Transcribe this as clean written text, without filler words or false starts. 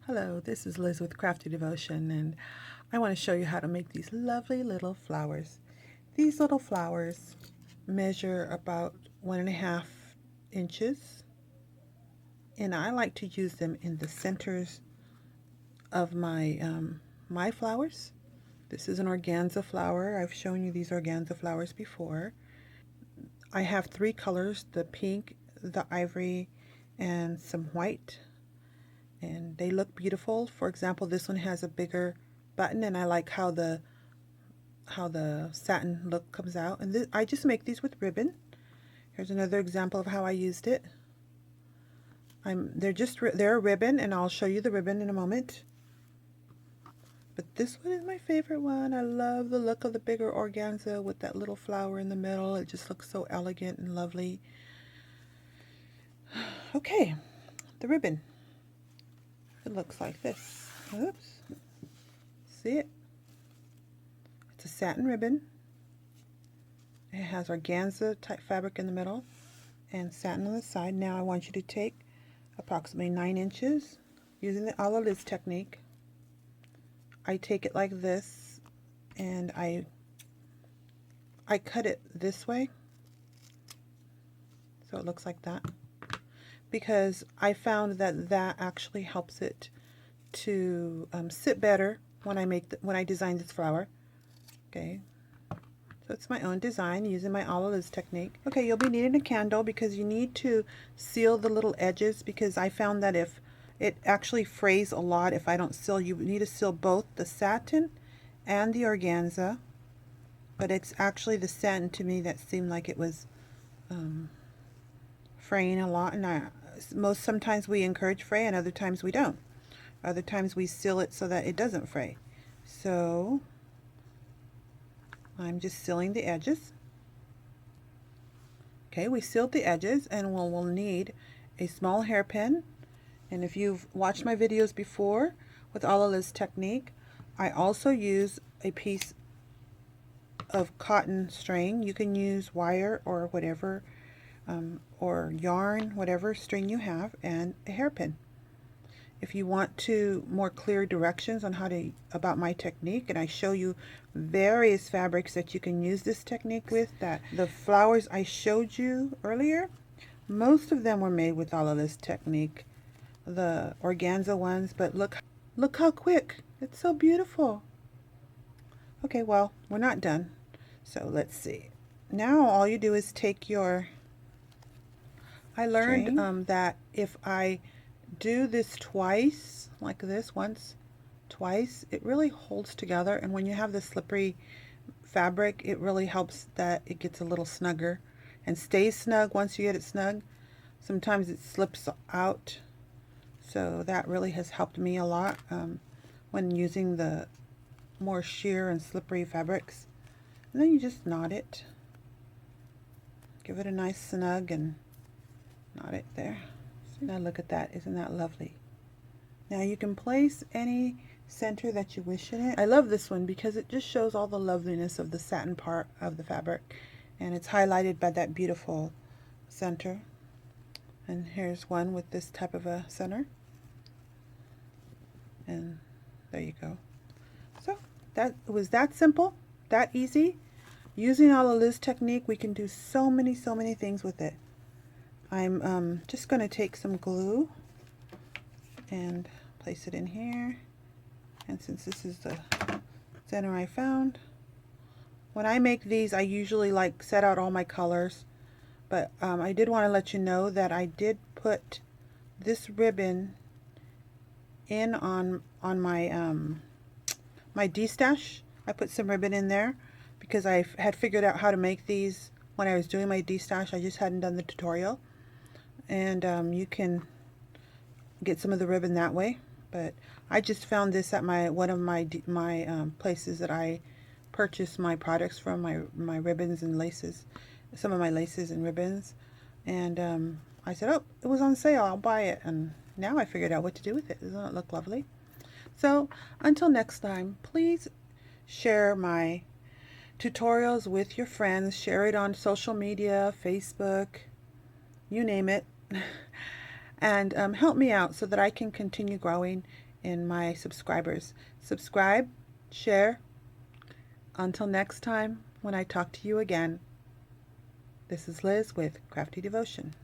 Hello, this is Liz with Crafty Devotion, and I want to show you how to make these lovely little flowers. These little flowers measure about 1.5 inches, and I like to use them in the centers of my flowers. This is an organza flower. I've shown you these organza flowers before. I have three colors: the pink, the ivory, and some white, and they look beautiful. For example, this one has a bigger button, and I like how the satin look comes out. And I just make these with ribbon. Here's another example of how I used it. They're a ribbon, and I'll show you the ribbon in a moment. But this one is my favorite one. I love the look of the bigger organza with that little flower in the middle. It just looks so elegant and lovely. Okay, the ribbon. It looks like this. Oops. See it? It's a satin ribbon. It has organza type fabric in the middle and satin on the side. Now I want you to take approximately 9 inches using the a la Liz technique. I take it like this, and I cut it this way so it looks like that, because I found that that actually helps it to sit better when I design this flower. Okay, so it's my own design using my a la Liz technique. Okay, you'll be needing a candle because you need to seal the little edges, because I found that if it actually frays a lot if I don't seal. You need to seal both the satin and the organza, but it's actually the satin to me that seemed like it was fraying a lot, and sometimes we encourage fray and other times we don't. Other times we seal it so that it doesn't fray. So I'm just sealing the edges. Okay, we sealed the edges, and we'll need a small hairpin. And if you've watched my videos before with a la Liz technique, I also use a piece of cotton string. You can use wire or whatever, or yarn, whatever string you have, and a hairpin. If you want to more clear directions on about my technique, and I show you various fabrics that you can use this technique with, that the flowers I showed you earlier, most of them were made with a la Liz technique, the organza ones, but look how quick. It's so beautiful. Okay, well, we're not done. So let's see. Now all you do is take your, I learned that if I do this twice, like this, once, twice, it really holds together, and when you have the slippery fabric, it really helps that it gets a little snugger and stays snug once you get it snug. Sometimes it slips out, so that really has helped me a lot when using the more sheer and slippery fabrics. And then you just knot it. Give it a nice snug and knot it there. So now look at that. Isn't that lovely? Now you can place any center that you wish in it. I love this one because it just shows all the loveliness of the satin part of the fabric, and it's highlighted by that beautiful center. And here's one with this type of a center, and there you go. So that was that simple, that easy. Using a la Liz technique, we can do so many things with it. I'm just going to take some glue and place it in here, and since this is the center I found, when I make these I usually like set out all my colors, but I did want to let you know that I did put this ribbon in on my my D-stash. I put some ribbon in there because I had figured out how to make these when I was doing my D-stash. I just hadn't done the tutorial, and you can get some of the ribbon that way. But I just found this at one of my places that I purchase my products from, my ribbons and laces, some of my laces and ribbons, and I said, oh, it was on sale, I'll buy it, and now I figured out what to do with it. Doesn't it look lovely? So until next time, please share my tutorials with your friends. Share it on social media, Facebook, you name it, and help me out so that I can continue growing in my subscribers. Subscribe, share. Until next time, when I talk to you again, this is Liz with Crafty Devotion.